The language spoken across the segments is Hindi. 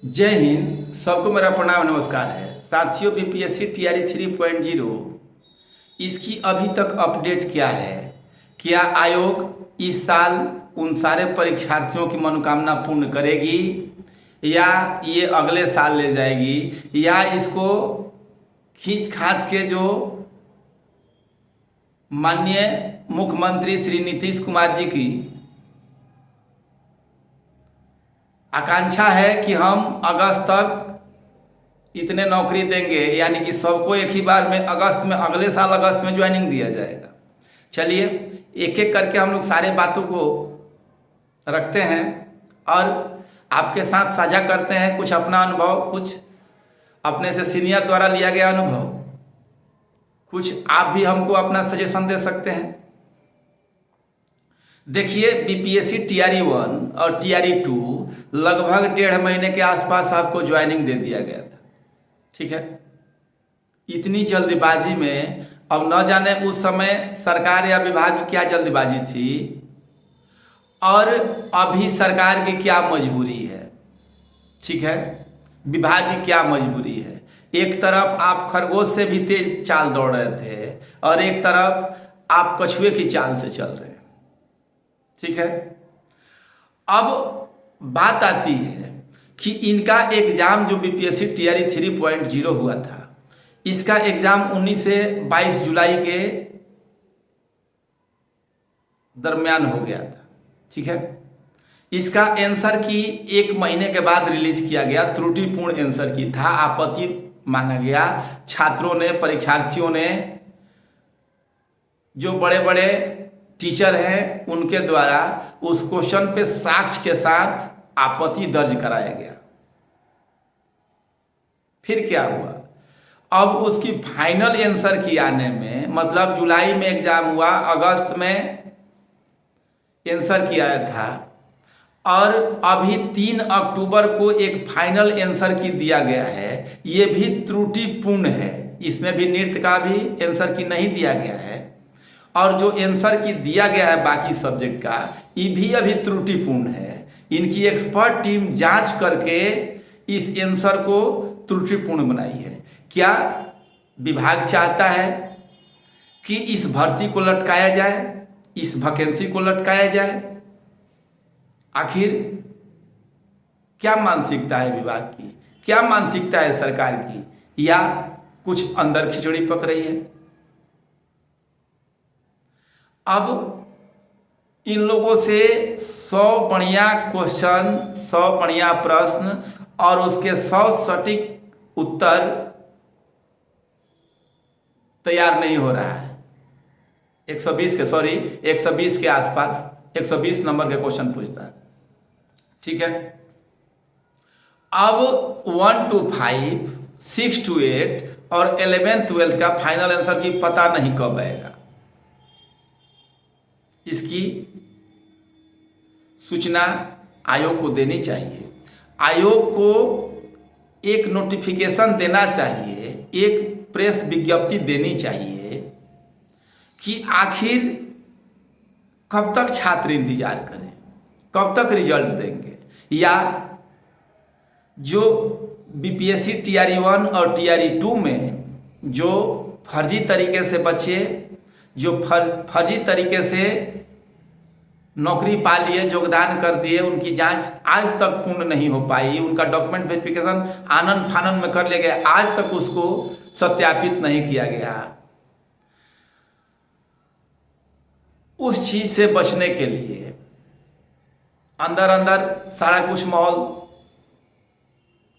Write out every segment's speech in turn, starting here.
जय हिंद। सबको मेरा प्रणाम नमस्कार है। साथियों, बीपीएससी टीआरई 3.0 इसकी अभी तक अपडेट क्या है? क्या आयोग इस साल उन सारे परीक्षार्थियों की मनोकामना पूर्ण करेगी या ये अगले साल ले जाएगी, या इसको खींच खाच के जो माननीय मुख्यमंत्री श्री नीतीश कुमार जी की आकांक्षा है कि हम अगस्त तक इतने नौकरी देंगे, यानी कि सबको एक ही बार में अगस्त में, अगले साल अगस्त में ज्वाइनिंग दिया जाएगा। चलिए एक एक करके हम लोग सारे बातों को रखते हैं और आपके साथ साझा करते हैं। कुछ अपना अनुभव, कुछ अपने से सीनियर द्वारा लिया गया अनुभव, कुछ आप भी हमको अपना सजेशन दे सकते हैं। देखिए, बीपीएससी टीआरई 1 और टीआरई 2 लगभग 1.5 महीने के आसपास आपको ज्वाइनिंग दे दिया गया था। ठीक है, इतनी जल्दीबाजी में अब न जाने उस समय सरकार या विभाग की क्या जल्दीबाजी थी और अभी सरकार की क्या मजबूरी है। ठीक है, विभाग की क्या मजबूरी है। एक तरफ आप खरगोश से भी तेज चाल दौड़ रहे थे और एक तरफ आप कछुए की चाल से चल रहे हैं। ठीक है, अब बात आती है कि इनका एग्जाम जो बीपीएससी टीआरई 3.0 हुआ था, इसका एग्जाम 19 से 22 जुलाई के दरमियान हो गया था। ठीक है, इसका आंसर की 1 महीने के बाद रिलीज किया गया। त्रुटिपूर्ण आंसर की था, आपत्ति मांगा गया। छात्रों ने, परीक्षार्थियों ने, जो बड़े बड़े टीचर हैं उनके द्वारा उस क्वेश्चन पे साक्ष्य के साथ आपत्ति दर्ज कराया गया। फिर क्या हुआ, अब उसकी फाइनल आंसर की आने में, मतलब जुलाई में एग्जाम हुआ, अगस्त में आंसर की आया था और अभी 3 अक्टूबर को एक फाइनल आंसर की दिया गया है। ये भी त्रुटिपूर्ण है, इसमें भी नृत्य का भी आंसर की नहीं दिया गया है और जो आंसर की दिया गया है बाकी सब्जेक्ट का, ये भी अभी त्रुटिपूर्ण है। इनकी एक्सपर्ट टीम जांच करके इस आंसर को त्रुटिपूर्ण बनाई है। क्या विभाग चाहता है कि इस भर्ती को लटकाया जाए, इस वैकेंसी को लटकाया जाए? आखिर क्या मानसिकता है विभाग की, क्या मानसिकता है सरकार की, या कुछ अंदर खिचड़ी पक रही है? अब इन लोगों से 100 बढ़िया क्वेश्चन, 100 बढ़िया प्रश्न और उसके 100 सटीक उत्तर तैयार नहीं हो रहा है। 120 के आसपास 120 नंबर के क्वेश्चन पूछता है। ठीक है, अब 1 to 5, 6 to 8 और 11th 12th का फाइनल आंसर की पता नहीं कब आएगा। इसकी सूचना आयोग को देनी चाहिए। आयोग को एक नोटिफिकेशन देना चाहिए, एक प्रेस विज्ञप्ति देनी चाहिए कि आखिर कब तक छात्र इंतजार करें, कब तक रिजल्ट देंगे, या जो बीपीएससी टीआरई 1 और टीआरई 2 में जो फर्जी तरीके से बच्चे, जो फर्जी तरीके से नौकरी पा लिए, योगदान कर दिए, उनकी जांच आज तक पूर्ण नहीं हो पाई, उनका डॉक्यूमेंट वेरिफिकेशन आनन फानन में कर लिए गए, आज तक उसको सत्यापित नहीं किया गया। उस चीज से बचने के लिए अंदर अंदर सारा कुछ माहौल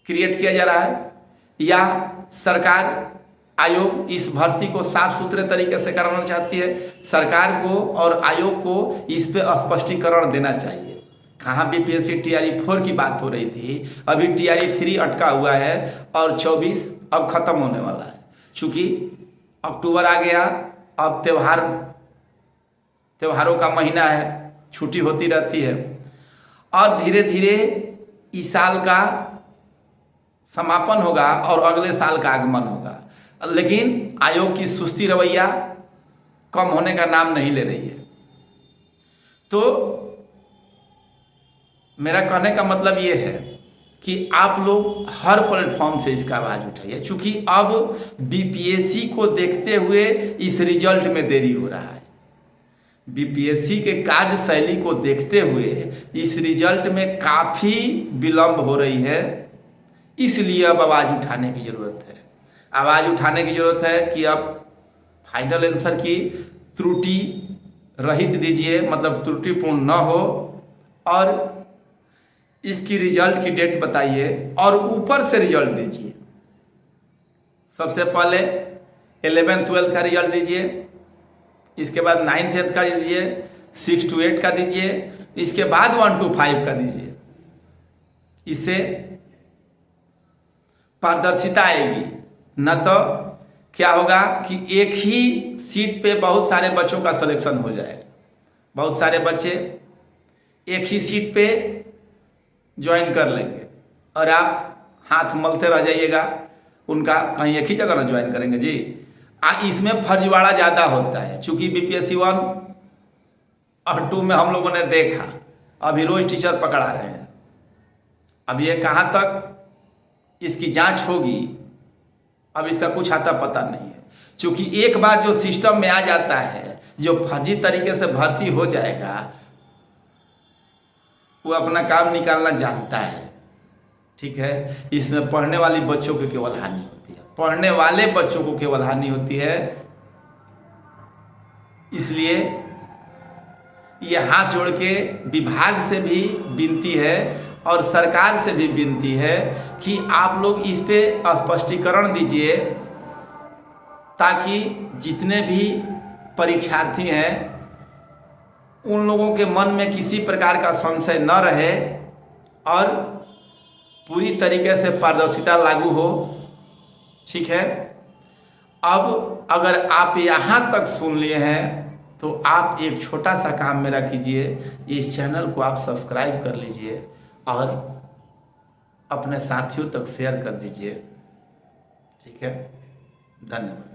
क्रिएट किया जा रहा है, या सरकार, आयोग इस भर्ती को साफ सुथरे तरीके से कराना चाहती है। सरकार को और आयोग को इस पे स्पष्टीकरण देना चाहिए। कहाँ बीपीएससी टीआरई 4 की बात हो रही थी, अभी टीआरई 3 अटका हुआ है और 24 अब खत्म होने वाला है। चूंकि अक्टूबर आ गया, अब त्योहारों का महीना है, छुट्टी होती रहती है और धीरे धीरे इस साल का समापन होगा और अगले साल का आगमन होगा। लेकिन आयोग की सुस्ती रवैया कम होने का नाम नहीं ले रही है। तो मेरा कहने का मतलब ये है कि आप लोग हर प्लेटफॉर्म से इसका आवाज़ उठाइए, चूँकि अब बीपीएससी को देखते हुए इस रिजल्ट में देरी हो रहा है। बीपीएससी के कार्यशैली को देखते हुए इस रिजल्ट में काफ़ी विलंब हो रही है, इसलिए अब आवाज़ उठाने की ज़रूरत है। आवाज़ उठाने की ज़रूरत है कि अब फाइनल आंसर की त्रुटि रहित दीजिए, मतलब त्रुटिपूर्ण न हो, और इसकी रिजल्ट की डेट बताइए और ऊपर से रिजल्ट दीजिए। सबसे पहले 11th-12th का रिजल्ट दीजिए, इसके बाद 9th-10th का दीजिए, 6 to 8 का दीजिए, इसके बाद 1 to 5 का दीजिए। इससे पारदर्शिता आएगी। न तो क्या होगा कि एक ही सीट पे बहुत सारे बच्चों का सिलेक्शन हो जाएगा, बहुत सारे बच्चे एक ही सीट पे ज्वाइन कर लेंगे और आप हाथ मलते रह जाइएगा, उनका कहीं एक ही जगह ना ज्वाइन करेंगे जी। इसमें फर्जीवाड़ा ज़्यादा होता है, चूँकि बीपीएससी 1 और 2 में हम लोगों ने देखा, अभी रोज टीचर पकड़ा रहे हैं। अब ये कहाँ तक इसकी जांच होगी, अब इसका कुछ आता पता नहीं है, क्योंकि एक बार जो सिस्टम में आ जाता है, जो फर्जी तरीके से भर्ती हो जाएगा, वो अपना काम निकालना जानता है। ठीक है, इसमें पढ़ने वाली बच्चों को केवल हानि होती है, पढ़ने वाले बच्चों को केवल हानि होती है। इसलिए ये हाथ जोड़ के विभाग से भी विनती है और सरकार से भी विनती है कि आप लोग इस पे स्पष्टीकरण दीजिए, ताकि जितने भी परीक्षार्थी हैं उन लोगों के मन में किसी प्रकार का संशय न रहे और पूरी तरीके से पारदर्शिता लागू हो। ठीक है, अब अगर आप यहाँ तक सुन लिए हैं तो आप एक छोटा सा काम मेरा कीजिए, इस चैनल को आप सब्सक्राइब कर लीजिए और अपने साथियों तक शेयर कर दीजिए। ठीक है, धन्यवाद।